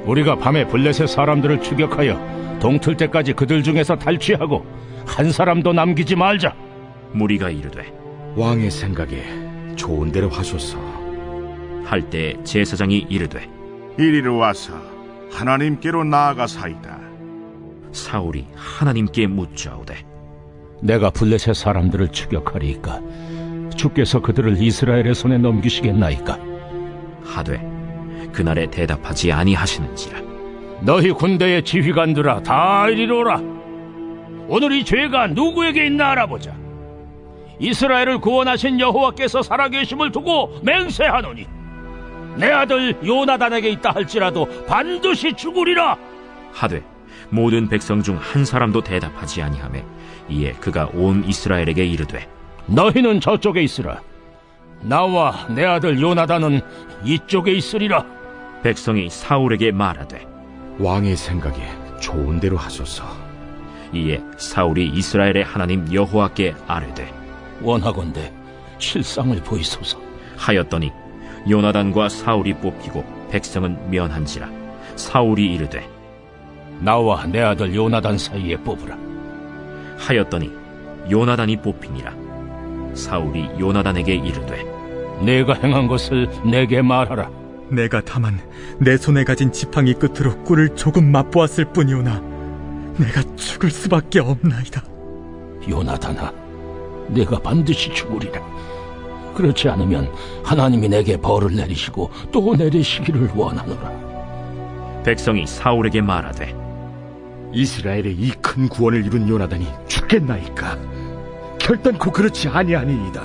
우리가 밤에 블레셋 사람들을 추격하여 동틀 때까지 그들 중에서 탈취하고 한 사람도 남기지 말자. 무리가 이르되 왕의 생각에 좋은 대로 하소서. 할 때 제사장이 이르되 이리로 와서 하나님께로 나아가사이다. 사울이 하나님께 묻자오되 내가 블레셋 사람들을 추격하리이까 주께서 그들을 이스라엘의 손에 넘기시겠나이까? 하되 그날에 대답하지 아니하시는지라. 너희 군대의 지휘관들아, 다 이리로 오라. 오늘 이 죄가 누구에게 있나 알아보자. 이스라엘을 구원하신 여호와께서 살아계심을 두고 맹세하노니 내 아들 요나단에게 있다 할지라도 반드시 죽으리라. 하되 모든 백성 중 한 사람도 대답하지 아니하매 이에 그가 온 이스라엘에게 이르되 너희는 저쪽에 있으라. 나와 내 아들 요나단은 이쪽에 있으리라. 백성이 사울에게 말하되 왕의 생각에 좋은 대로 하소서. 이에 사울이 이스라엘의 하나님 여호와께 아뢰되 원하건대 실상을 보이소서. 하였더니 요나단과 사울이 뽑히고 백성은 면한지라. 사울이 이르되 나와 내 아들 요나단 사이에 뽑으라. 하였더니 요나단이 뽑히니라. 사울이 요나단에게 이르되 내가 행한 것을 내게 말하라. 내가 다만 내 손에 가진 지팡이 끝으로 꿀을 조금 맛보았을 뿐이오나 내가 죽을 수밖에 없나이다. 요나단아, 내가 반드시 죽으리라. 그렇지 않으면 하나님이 내게 벌을 내리시고 또 내리시기를 원하노라. 백성이 사울에게 말하되 이스라엘의 이 큰 구원을 이룬 요나단이 죽겠나이까? 결단코 그렇지 아니하니이다.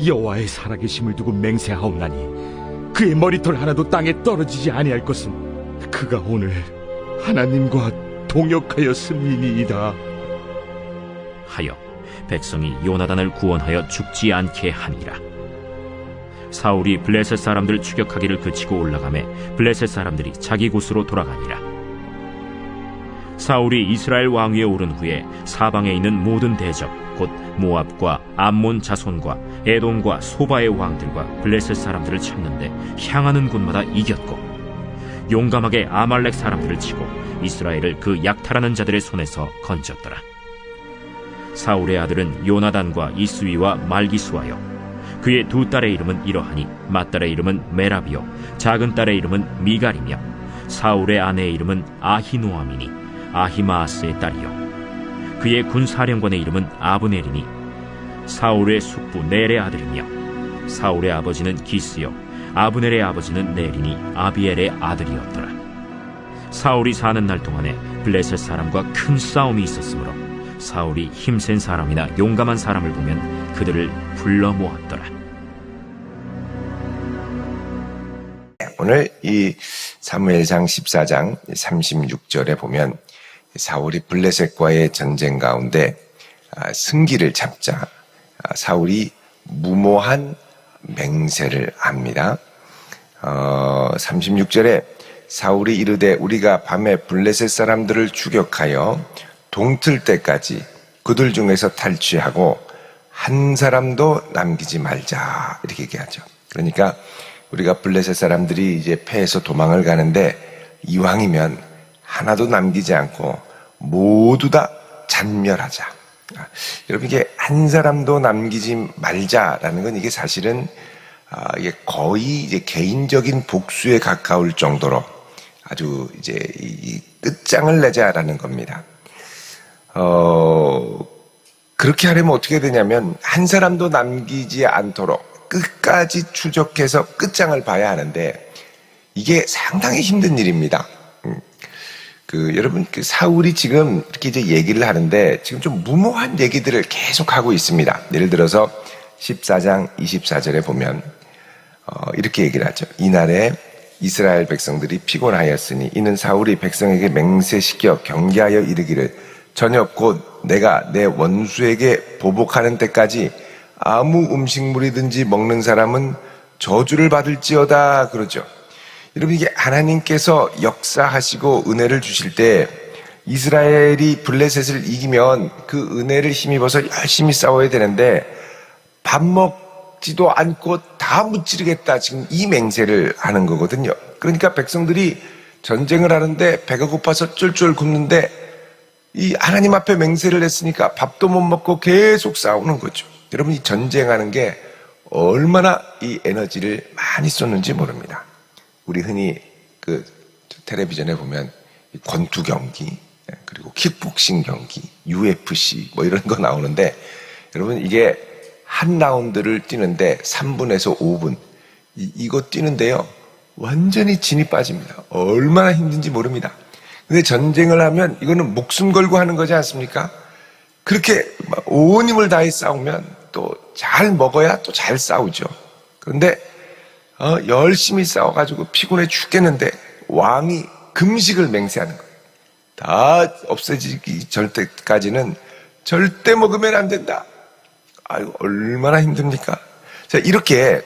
여호와의 살아계심을 두고 맹세하옵나니 그의 머리털 하나도 땅에 떨어지지 아니할 것은 그가 오늘 하나님과 동역하였음이니이다. 하여 백성이 요나단을 구원하여 죽지 않게 하니라. 사울이 블레셋 사람들 추격하기를 그치고 올라가매 블레셋 사람들이 자기 곳으로 돌아가니라. 사울이 이스라엘 왕위에 오른 후에 사방에 있는 모든 대적 곧 모압과 암몬 자손과 에돔과 소바의 왕들과 블레셋 사람들을 쳤는데 향하는 곳마다 이겼고 용감하게 아말렉 사람들을 치고 이스라엘을 그 약탈하는 자들의 손에서 건졌더라. 사울의 아들은 요나단과 이스위와 말기수하여 그의 두 딸의 이름은 이러하니 맏딸의 이름은 메라비요 작은 딸의 이름은 미갈이며 사울의 아내의 이름은 아히노아미니 아히마아스의 딸이요 그의 군사령관의 이름은 아브넬이니 사울의 숙부 넬의 아들이며 사울의 아버지는 기스요 아브넬의 아버지는 넬이니 아비엘의 아들이었더라. 사울이 사는 날 동안에 블레셋 사람과 큰 싸움이 있었으므로 사울이 힘센 사람이나 용감한 사람을 보면 그들을 불러 모았더라. 오늘 이 사무엘상 14장 36절에 보면 사울이 블레셋과의 전쟁 가운데 승기를 잡자 사울이 무모한 맹세를 합니다. 36절에 사울이 이르되 우리가 밤에 블레셋 사람들을 추격하여 동틀 때까지 그들 중에서 탈취하고 한 사람도 남기지 말자 이렇게 얘기하죠. 그러니까 우리가 블레셋 사람들이 이제 패해서 도망을 가는데 이왕이면 하나도 남기지 않고 모두 다 잔멸하자. 여러분 이게 한 사람도 남기지 말자라는 건 이게 사실은 이게 거의 이제 개인적인 복수에 가까울 정도로 아주 이제 이 끝장을 내자라는 겁니다. 그렇게 하려면 어떻게 되냐면 한 사람도 남기지 않도록 끝까지 추적해서 끝장을 봐야 하는데 이게 상당히 힘든 일입니다. 여러분 사울이 지금 이렇게 이제 얘기를 하는데 지금 좀 무모한 얘기들을 계속 하고 있습니다. 예를 들어서 14장 24절에 보면 이렇게 얘기를 하죠. 이날에 이스라엘 백성들이 피곤하였으니 이는 사울이 백성에게 맹세시켜 경계하여 이르기를 저녁 곧 내가 내 원수에게 보복하는 때까지 아무 음식물이든지 먹는 사람은 저주를 받을지어다 그러죠. 여러분 이게 하나님께서 역사하시고 은혜를 주실 때 이스라엘이 블레셋을 이기면 그 은혜를 힘입어서 열심히 싸워야 되는데 밥 먹지도 않고 다 무찌르겠다 지금 이 맹세를 하는 거거든요. 그러니까 백성들이 전쟁을 하는데 배가 고파서 쫄쫄 굶는데 이 하나님 앞에 맹세를 했으니까 밥도 못 먹고 계속 싸우는 거죠. 여러분, 이 전쟁하는 게 얼마나 이 에너지를 많이 쏟는지 모릅니다. 우리 흔히 그 텔레비전에 보면 권투 경기, 그리고 킥복싱 경기, UFC 뭐 이런 거 나오는데, 여러분 이게 한 라운드를 뛰는데 3분에서 5분 이거 뛰는데요, 완전히 진이 빠집니다. 얼마나 힘든지 모릅니다. 근데 전쟁을 하면 이거는 목숨 걸고 하는 거지 않습니까? 그렇게 온 힘을 다해 싸우면 또 잘 먹어야 또 잘 싸우죠. 그런데 열심히 싸워가지고 피곤해 죽겠는데 왕이 금식을 맹세하는 거예요. 다 없어지기 전까지는 절대 먹으면 안 된다. 아이고, 얼마나 힘듭니까? 자, 이렇게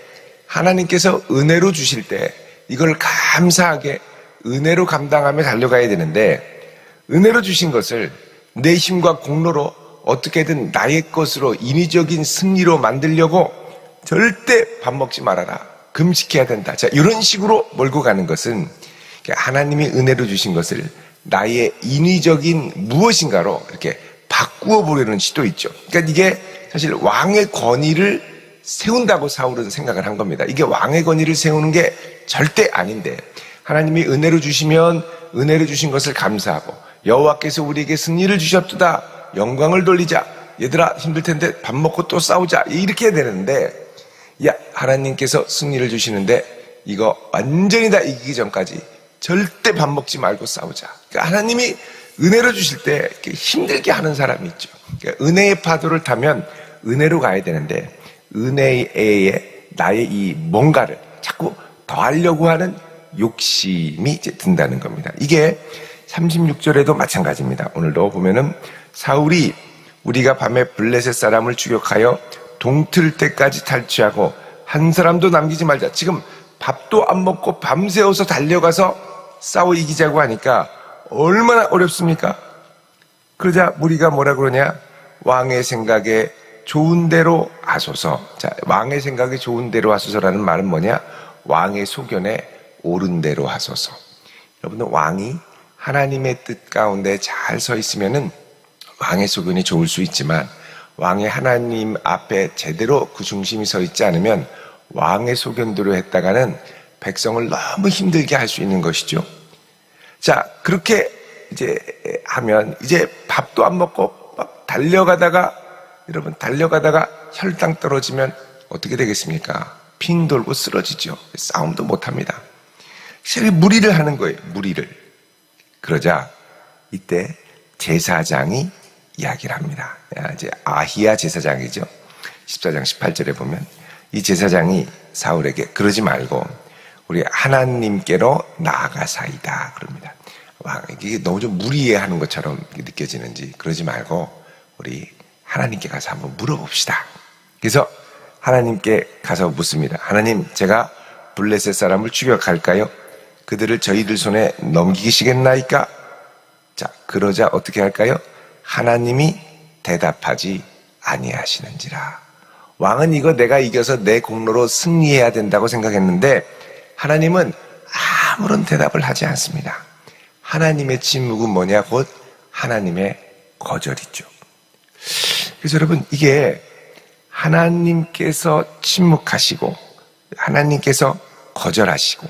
하나님께서 은혜로 주실 때 이걸 감사하게 은혜로 감당하며 달려가야 되는데, 은혜로 주신 것을 내 힘과 공로로 어떻게든 나의 것으로 인위적인 승리로 만들려고 절대 밥 먹지 말아라, 금식해야 된다. 자, 이런 식으로 몰고 가는 것은 하나님이 은혜로 주신 것을 나의 인위적인 무엇인가로 이렇게 바꾸어 보려는 시도 있죠. 그러니까 이게 사실 왕의 권위를 세운다고 사울은 생각을 한 겁니다. 이게 왕의 권위를 세우는 게 절대 아닌데, 하나님이 은혜로 주시면 은혜로 주신 것을 감사하고, 여호와께서 우리에게 승리를 주셨도다, 영광을 돌리자, 얘들아 힘들 텐데 밥 먹고 또 싸우자, 이렇게 해야 되는데, 야, 하나님께서 승리를 주시는데 이거 완전히 다 이기기 전까지 절대 밥 먹지 말고 싸우자. 그러니까 하나님이 은혜로 주실 때 이렇게 힘들게 하는 사람이 있죠. 그러니까 은혜의 파도를 타면 은혜로 가야 되는데, 은혜에 나의 이 뭔가를 자꾸 더하려고 하는 욕심이 이제 든다는 겁니다. 이게 36절에도 마찬가지입니다. 오늘도 보면은 사울이 우리가 밤에 블레셋 사람을 추격하여 동틀 때까지 탈취하고 한 사람도 남기지 말자. 지금 밥도 안 먹고 밤새워서 달려가서 싸워 이기자고 하니까 얼마나 어렵습니까? 그러자 무리가 뭐라 그러냐? 왕의 생각에 좋은 대로 하소서. 자, 왕의 생각에 좋은 대로 하소서라는 말은 뭐냐? 왕의 소견에 옳은 대로 하소서. 여러분들, 왕이 하나님의 뜻 가운데 잘 서 있으면은 왕의 소견이 좋을 수 있지만, 왕이 하나님 앞에 제대로 그 중심이 서 있지 않으면 왕의 소견대로 했다가는 백성을 너무 힘들게 할 수 있는 것이죠. 자, 그렇게 이제 하면 이제 밥도 안 먹고 막 달려가다가, 여러분 달려가다가 혈당 떨어지면 어떻게 되겠습니까? 핑 돌고 쓰러지죠. 싸움도 못 합니다. 무리를 하는 거예요. 무리를. 그러자 이때 제사장이 이야기를 합니다. 이제 아히야 제사장이죠. 14장 18절에 보면 이 제사장이 사울에게 그러지 말고 우리 하나님께로 나아가사이다 그럽니다. 와, 이게 너무 좀 무리하는 것처럼 느껴지는지, 그러지 말고 우리 하나님께 가서 한번 물어봅시다. 그래서 하나님께 가서 묻습니다. 하나님, 제가 블레셋 사람을 추격할까요? 그들을 저희들 손에 넘기시겠나이까? 자, 그러자 어떻게 할까요? 하나님이 대답하지 아니하시는지라. 왕은 이거 내가 이겨서 내 공로로 승리해야 된다고 생각했는데, 하나님은 아무런 대답을 하지 않습니다. 하나님의 침묵은 뭐냐? 곧 하나님의 거절이죠. 그래서 여러분, 이게 하나님께서 침묵하시고 하나님께서 거절하시고,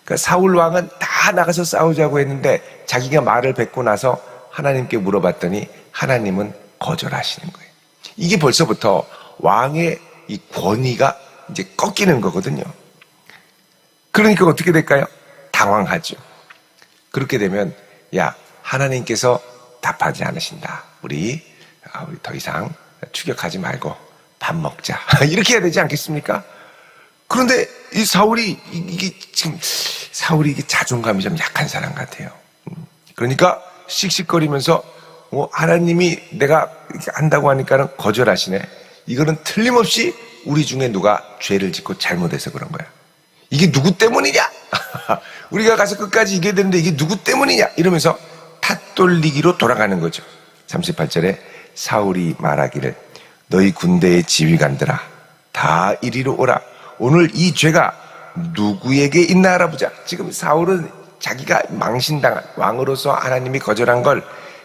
그러니까 사울 왕은 다 나가서 싸우자고 했는데 자기가 말을 뱉고 나서 하나님께 물어봤더니 하나님은 거절하시는 거예요. 이게 벌써부터 왕의 이 권위가 이제 꺾이는 거거든요. 그러니까 어떻게 될까요? 당황하죠. 그렇게 되면, 야, 하나님께서 답하지 않으신다. 우리 더 이상 추격하지 말고 밥 먹자. 이렇게 해야 되지 않겠습니까? 그런데 이 사울이 이게 자존감이 좀 약한 사람 같아요. 그러니까 씩씩거리면서 하나님이 내가 이렇게 한다고 하니까는 거절하시네. 이거는 틀림없이 우리 중에 누가 죄를 짓고 잘못해서 그런 거야. 이게 누구 때문이냐? 우리가 가서 끝까지 이겨야 되는데 이게 누구 때문이냐? 이러면서 탓 돌리기로 돌아가는 거죠. 38절에 사울이 말하기를, 너희 군대의 지휘관들아, 다 이리로 오라. 오늘 이 죄가 누구에게 있나 알아보자. 지금 사울은 자기가 망신당한 왕으로서 하나님이 거절한 걸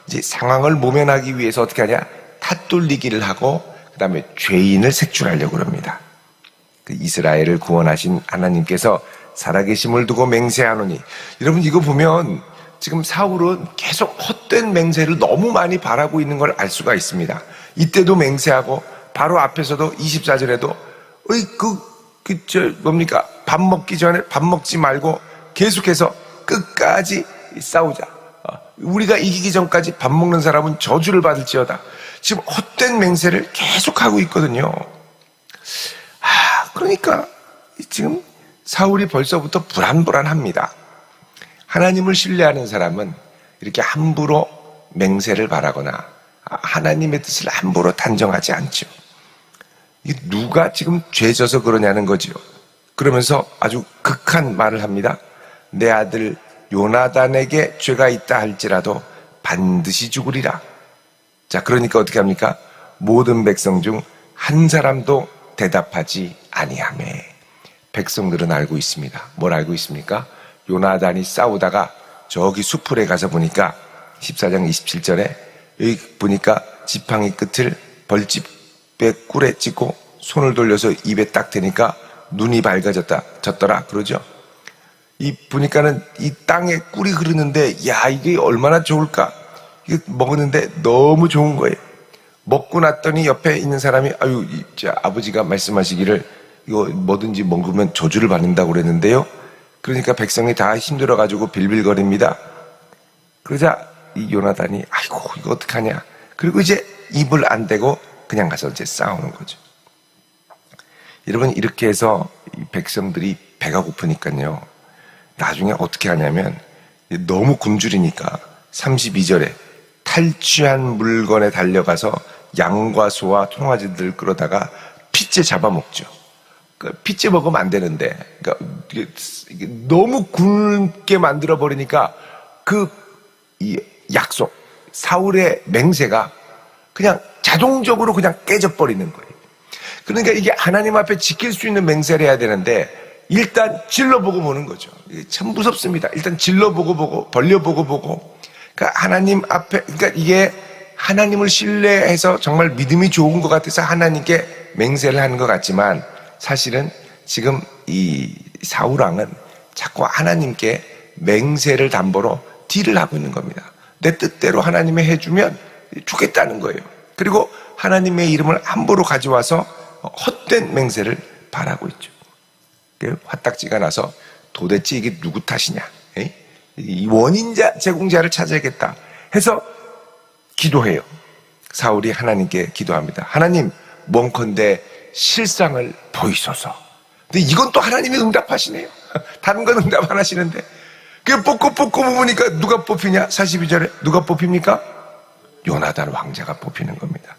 이제 상황을 모면하기 위해서 어떻게 하냐? 탓돌리기를 하고 그 다음에 죄인을 색출하려고 합니다. 그 이스라엘을 구원하신 하나님께서 살아계심을 두고 맹세하노니, 여러분 이거 보면 지금 사울은 계속 헛된 맹세를 너무 많이 바라고 있는 걸 알 수가 있습니다. 이때도 맹세하고 바로 앞에서도 24절에도 뭡니까? 밥 먹기 전에 밥 먹지 말고 계속해서 끝까지 싸우자. 우리가 이기기 전까지 밥 먹는 사람은 저주를 받을지어다. 지금 헛된 맹세를 계속하고 있거든요. 그러니까 지금 사울이 벌써부터 불안불안합니다. 하나님을 신뢰하는 사람은 이렇게 함부로 맹세를 바라거나 하나님의 뜻을 함부로 단정하지 않죠. 이게 누가 지금 죄져서 그러냐는 거죠. 그러면서 아주 극한 말을 합니다. 내 아들 요나단에게 죄가 있다 할지라도 반드시 죽으리라. 자, 그러니까 어떻게 합니까? 모든 백성 중 한 사람도 대답하지 아니하매. 백성들은 알고 있습니다. 뭘 알고 있습니까? 요나단이 싸우다가 저기 수풀에 가서 보니까 14장 27절에 여기 보니까 지팡이 끝을 벌집에 꿀에 찍고 손을 돌려서 입에 딱 대니까 눈이 밝아졌더라 그러죠. 이 보니까는 이 땅에 꿀이 흐르는데 야 이게 얼마나 좋을까. 이거 먹었는데 너무 좋은 거예요. 먹고 났더니 옆에 있는 사람이 아유 아버지가 말씀하시기를 이거 뭐든지 먹으면 저주를 받는다고 그랬는데요. 그러니까 백성이 다 힘들어가지고 빌빌거립니다. 그러자 이 요나단이 아이고 이거 어떡하냐. 그리고 이제 입을 안 대고 그냥 가서 이제 싸우는 거죠. 여러분 이렇게 해서 이 백성들이 배가 고프니까요. 나중에 어떻게 하냐면 너무 굶주리니까 32절에 탈취한 물건에 달려가서 양과 소와 송아지들을 끌어다가 핏째 잡아먹죠. 핏째 먹으면 안 되는데, 그러니까 이게 너무 굶게 만들어 버리니까 이 약속, 사울의 맹세가 그냥 자동적으로 그냥 깨져버리는 거예요. 그러니까 이게 하나님 앞에 지킬 수 있는 맹세를 해야 되는데 일단 질러보고 보는 거죠. 이게 참 무섭습니다. 일단 질러보고 벌려보고. 그러니까 하나님 앞에, 그러니까 이게 하나님을 신뢰해서 정말 믿음이 좋은 것 같아서 하나님께 맹세를 하는 것 같지만 사실은 지금 이 사울왕은 자꾸 하나님께 맹세를 담보로 딜을 하고 있는 겁니다. 내 뜻대로 하나님이 해주면 주겠다는 거예요. 그리고 하나님의 이름을 함부로 가져와서 헛된 맹세를 바라고 있죠. 화딱지가 나서 도대체 이게 누구 탓이냐? 이 원인자 제공자를 찾아야겠다 해서 기도해요. 사울이 하나님께 기도합니다. 하나님 뭔컨대 실상을 보이소서. 근데 이건 또 하나님이 응답하시네요. 다른 건 응답 안 하시는데 그 뽑고 보니까 누가 뽑히냐? 42절에 누가 뽑힙니까? 요나단 왕자가 뽑히는 겁니다.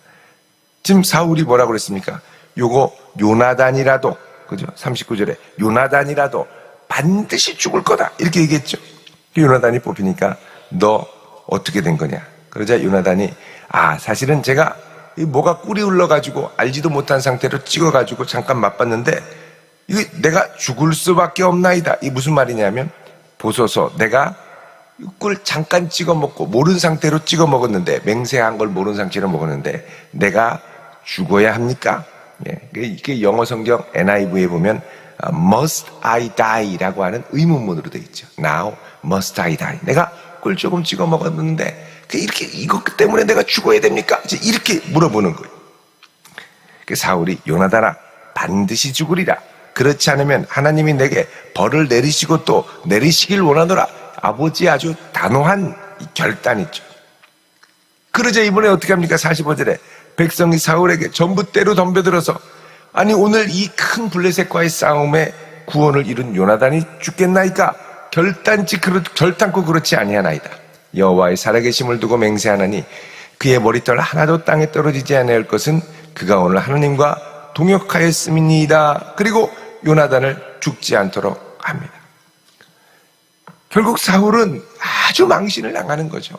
지금 사울이 뭐라고 그랬습니까? 요거 요나단이라도, 그죠? 39절에 요나단이라도 반드시 죽을 거다 이렇게 얘기했죠. 요나단이 뽑히니까 너 어떻게 된 거냐? 그러자 요나단이 사실은 제가 뭐가 꿀이 흘러가지고 알지도 못한 상태로 찍어가지고 잠깐 맛봤는데 이거 내가 죽을 수밖에 없나이다. 이게 무슨 말이냐면 보소서 내가 꿀 잠깐 찍어 먹고 모른 상태로 찍어 먹었는데 맹세한 걸 모른 상태로 먹었는데 내가 죽어야 합니까? 이게 영어 성경 NIV에 보면 must I die라고 하는 의문문으로 되어 있죠. Now must I die. 내가 꿀 조금 찍어 먹었는데 이렇게 이것 때문에 내가 죽어야 됩니까? 이렇게 물어보는 거예요. 사울이 요나단아 반드시 죽으리라. 그렇지 않으면 하나님이 내게 벌을 내리시고 또 내리시길 원하노라. 아버지의 아주 단호한 결단이죠. 그러자 이번에 어떻게 합니까? 45절에 백성이 사울에게 전부 때로 덤벼들어서 아니 오늘 이 큰 블레셋과의 싸움에 구원을 이룬 요나단이 죽겠나이까? 결단코 그렇지 아니하나이다. 여호와의 살아계심을 두고 맹세하나니 그의 머리털 하나도 땅에 떨어지지 아니할 것은 그가 오늘 하나님과 동역하였음이니이다. 그리고 요나단을 죽지 않도록 합니다. 결국 사울은 아주 망신을 당하는 거죠.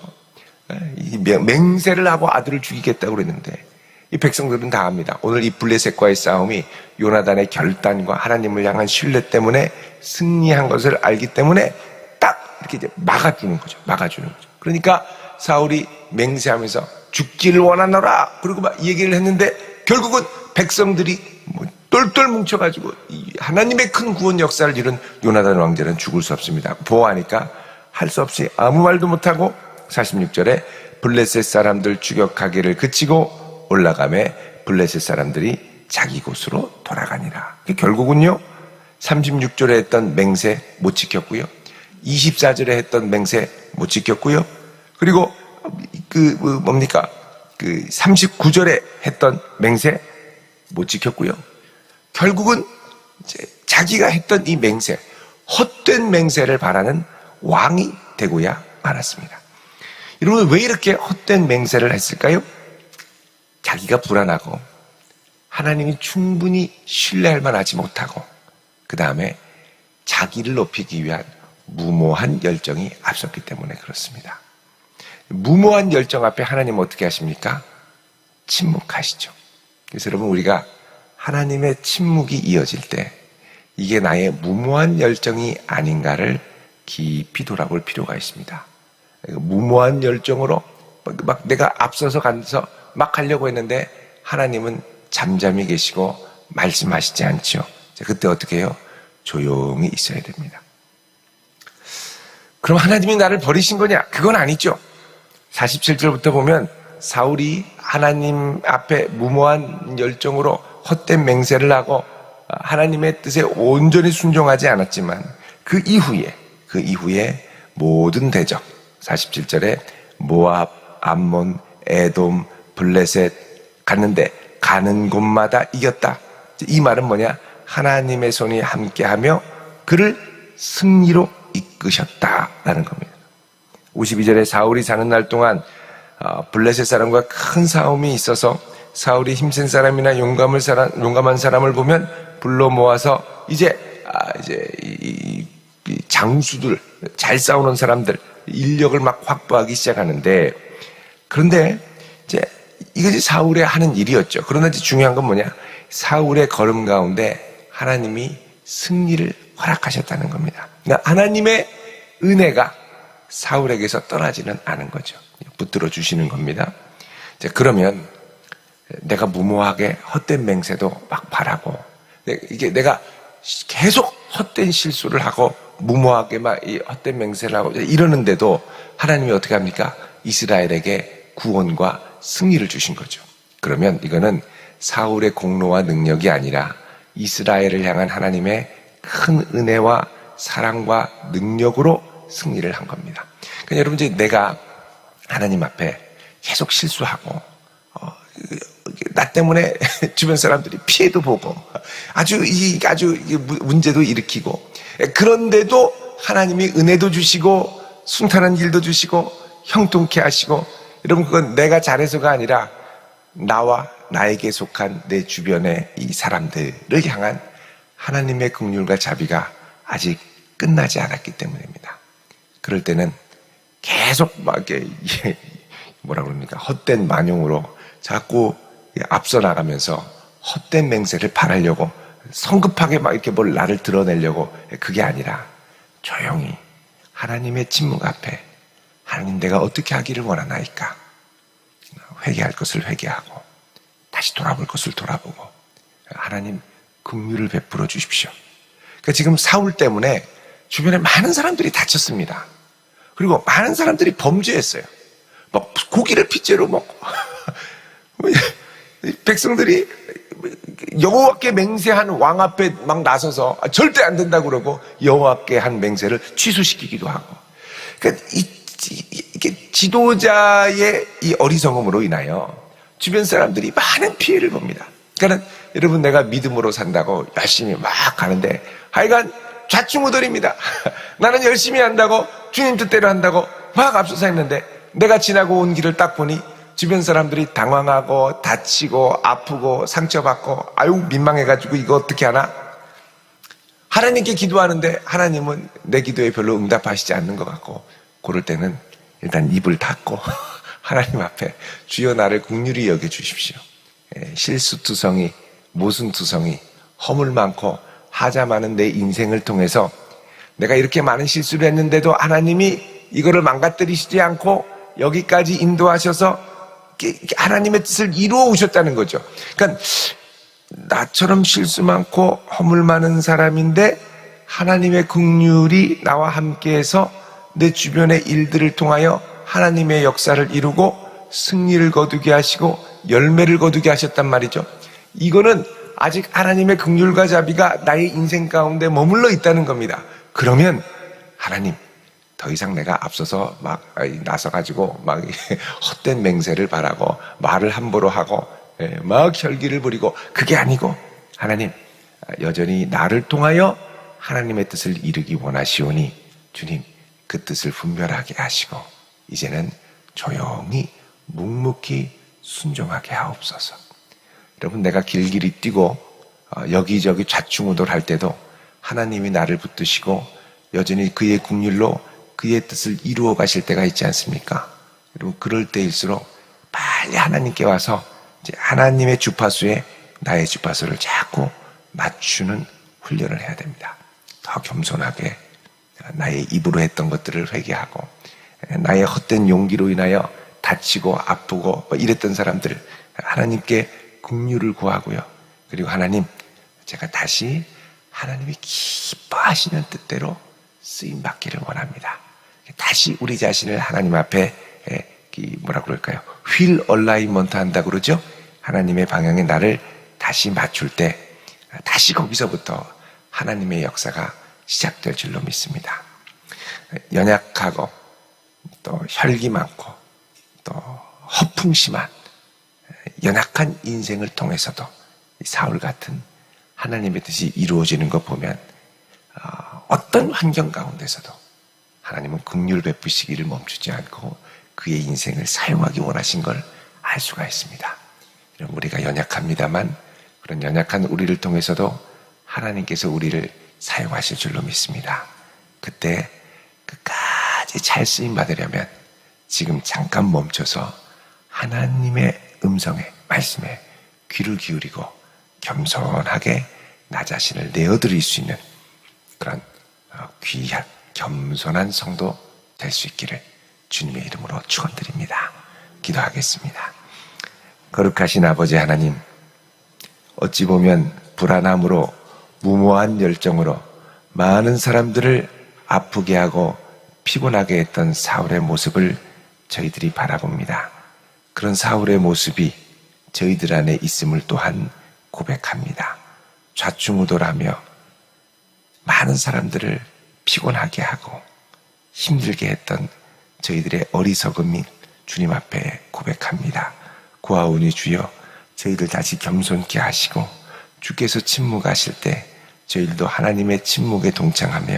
맹세를 하고 아들을 죽이겠다고 그랬는데 이 백성들은 다 압니다. 오늘 이 블레셋과의 싸움이 요나단의 결단과 하나님을 향한 신뢰 때문에 승리한 것을 알기 때문에 딱 이렇게 이제 막아주는 거죠. 막아주는 거죠. 그러니까 사울이 맹세하면서 죽기를 원하노라. 그리고 막 얘기를 했는데 결국은 백성들이 뭐 똘똘 뭉쳐가지고 하나님의 큰 구원 역사를 이룬 요나단 왕자는 죽을 수 없습니다. 보호하니까 할 수 없이 아무 말도 못하고 46절에 블레셋 사람들 추격하기를 그치고 올라가매 블레셋 사람들이 자기 곳으로 돌아가니라. 결국은요 36절에 했던 맹세 못 지켰고요, 24절에 했던 맹세 못 지켰고요, 그리고 그 39절에 했던 맹세 못 지켰고요. 결국은 이제 자기가 했던 이 맹세, 헛된 맹세를 바라는 왕이 되고야 말았습니다. 여러분, 왜 이렇게 헛된 맹세를 했을까요? 자기가 불안하고 하나님이 충분히 신뢰할 만하지 못하고 그 다음에 자기를 높이기 위한 무모한 열정이 앞섰기 때문에 그렇습니다. 무모한 열정 앞에 하나님 어떻게 하십니까? 침묵하시죠. 그래서 여러분, 우리가 하나님의 침묵이 이어질 때 이게 나의 무모한 열정이 아닌가를 깊이 돌아볼 필요가 있습니다. 무모한 열정으로 막 내가 앞서서 가서 막 하려고 했는데 하나님은 잠잠히 계시고 말씀하시지 않죠. 그때 어떻게 해요? 조용히 있어야 됩니다. 그럼 하나님이 나를 버리신 거냐? 그건 아니죠. 47절부터 보면 사울이 하나님 앞에 무모한 열정으로 헛된 맹세를 하고 하나님의 뜻에 온전히 순종하지 않았지만 그 이후에 모든 대적, 47절에 모압, 암몬, 에돔, 블레셋 갔는데 가는 곳마다 이겼다. 이 말은 뭐냐? 하나님의 손이 함께하며 그를 승리로 이끄셨다라는 겁니다. 52절에 사울이 사는 날 동안 블레셋 사람과 큰 싸움이 있어서 사울이 힘센 사람이나 용감한 사람을 보면 불러 모아서 이제 이 장수들, 잘 싸우는 사람들 인력을 막 확보하기 시작하는데, 그런데 이제 이것이 사울의 하는 일이었죠. 그러나 이제 중요한 건 뭐냐? 사울의 걸음 가운데 하나님이 승리를 허락하셨다는 겁니다. 그러니까 하나님의 은혜가 사울에게서 떠나지는 않은 거죠. 붙들어 주시는 겁니다. 이제 그러면 내가 무모하게 헛된 맹세도 막 바라고, 이게 내가 계속 헛된 실수를 하고 무모하게 막 이 헛된 맹세를 하고 이러는데도 하나님이 어떻게 합니까? 이스라엘에게 구원과 승리를 주신 거죠. 그러면 이거는 사울의 공로와 능력이 아니라 이스라엘을 향한 하나님의 큰 은혜와 사랑과 능력으로 승리를 한 겁니다. 그러니까 여러분, 이제 내가 하나님 앞에 계속 실수하고 나 때문에 주변 사람들이 피해도 보고 아주 문제도 일으키고, 그런데도 하나님이 은혜도 주시고 순탄한 일도 주시고 형통케 하시고, 여러분, 그건 내가 잘해서가 아니라 나와 나에게 속한 내 주변의 이 사람들을 향한 하나님의 긍휼과 자비가 아직 끝나지 않았기 때문입니다. 그럴 때는 계속 막 이렇게 뭐라 그럽니까? 헛된 만용으로 자꾸 앞서 나가면서 헛된 맹세를 바라려고 성급하게 막 이렇게 뭘 나를 드러내려고, 그게 아니라 조용히 하나님의 침묵 앞에 하나님, 내가 어떻게 하기를 원하나이까? 회개할 것을 회개하고 다시 돌아볼 것을 돌아보고 하나님 긍휼을 베풀어 주십시오. 그러니까 지금 사울 때문에 주변에 많은 사람들이 다쳤습니다. 그리고 많은 사람들이 범죄했어요. 막 고기를 핏째로 먹고 백성들이 여호와께 맹세한 왕 앞에 막 나서서 절대 안 된다고 그러고 여호와께 한 맹세를 취소시키기도 하고. 그러니까 이게 지도자의 이 어리석음으로 인하여 주변 사람들이 많은 피해를 봅니다. 그러니까 여러분, 내가 믿음으로 산다고 열심히 막 가는데 하여간 좌충우돌입니다. 나는 열심히 한다고, 주님 뜻대로 한다고 막 앞서서 했는데 내가 지나고 온 길을 딱 보니 주변 사람들이 당황하고 다치고 아프고 상처받고 아유 민망해가지고 이거 어떻게 하나? 하나님께 기도하는데 하나님은 내 기도에 별로 응답하시지 않는 것 같고, 그럴 때는 일단 입을 닫고 하나님 앞에 주여 나를 긍휼히 여겨주십시오. 실수투성이 모순투성이 허물 많고 하자 많은 내 인생을 통해서 내가 이렇게 많은 실수를 했는데도 하나님이 이거를 망가뜨리시지 않고 여기까지 인도하셔서 하나님의 뜻을 이루어 오셨다는 거죠. 그러니까 나처럼 실수 많고 허물 많은 사람인데 하나님의 긍휼이 나와 함께해서 내 주변의 일들을 통하여 하나님의 역사를 이루고 승리를 거두게 하시고 열매를 거두게 하셨단 말이죠. 이거는 아직 하나님의 긍휼과 자비가 나의 인생 가운데 머물러 있다는 겁니다. 그러면 하나님, 더 이상 내가 앞서서 막 나서가지고 막 헛된 맹세를 바라고 말을 함부로 하고 막 혈기를 부리고 그게 아니고, 하나님 여전히 나를 통하여 하나님의 뜻을 이루기 원하시오니 주님 그 뜻을 분별하게 하시고 이제는 조용히 묵묵히 순종하게 하옵소서. 여러분, 내가 길길이 뛰고 여기저기 좌충우돌할 때도 하나님이 나를 붙드시고 여전히 그의 긍휼로 그의 뜻을 이루어 가실 때가 있지 않습니까? 여러분, 그럴 때일수록 빨리 하나님께 와서 이제 하나님의 주파수에 나의 주파수를 자꾸 맞추는 훈련을 해야 됩니다. 더 겸손하게 나의 입으로 했던 것들을 회개하고, 나의 헛된 용기로 인하여 다치고 아프고 이랬던 사람들 하나님께 긍휼을 구하고요. 그리고 하나님, 제가 다시 하나님이 기뻐하시는 뜻대로 쓰임받기를 원합니다. 다시 우리 자신을 하나님 앞에 뭐라 그럴까요? 휠 얼라이먼트 한다고 그러죠? 하나님의 방향에 나를 다시 맞출 때 다시 거기서부터 하나님의 역사가 시작될 줄로 믿습니다. 연약하고 또 혈기 많고 또 허풍심한 연약한 인생을 통해서도 사울 같은 하나님의 뜻이 이루어지는 것 보면 어떤 환경 가운데서도 하나님은 긍휼 베푸시기를 멈추지 않고 그의 인생을 사용하기 원하신 걸 알 수가 있습니다. 우리가 연약합니다만 그런 연약한 우리를 통해서도 하나님께서 우리를 사용하실 줄로 믿습니다. 그때 끝까지 잘 쓰임 받으려면 지금 잠깐 멈춰서 하나님의 음성에, 말씀에 귀를 기울이고 겸손하게 나 자신을 내어드릴 수 있는 그런 귀한 겸손한 성도 될 수 있기를 주님의 이름으로 축원드립니다. 기도하겠습니다. 거룩하신 아버지 하나님, 어찌 보면 불안함으로 무모한 열정으로 많은 사람들을 아프게 하고 피곤하게 했던 사울의 모습을 저희들이 바라봅니다. 그런 사울의 모습이 저희들 안에 있음을 또한 고백합니다. 좌충우돌하며 많은 사람들을 피곤하게 하고 힘들게 했던 저희들의 어리석음이 주님 앞에 고백합니다. 구하오니 주여, 저희들 다시 겸손케 하시고 주께서 침묵하실 때 저희들도 하나님의 침묵에 동참하며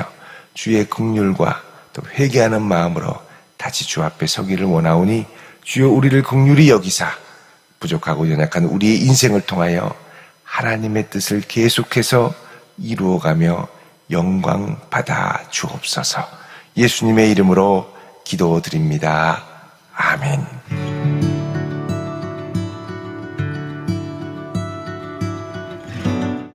주의 긍휼과 또 회개하는 마음으로 다시 주 앞에 서기를 원하오니 주여, 우리를 긍휼히 여기사 부족하고 연약한 우리의 인생을 통하여 하나님의 뜻을 계속해서 이루어가며 영광 받아 주옵소서. 예수님의 이름으로 기도드립니다. 아멘.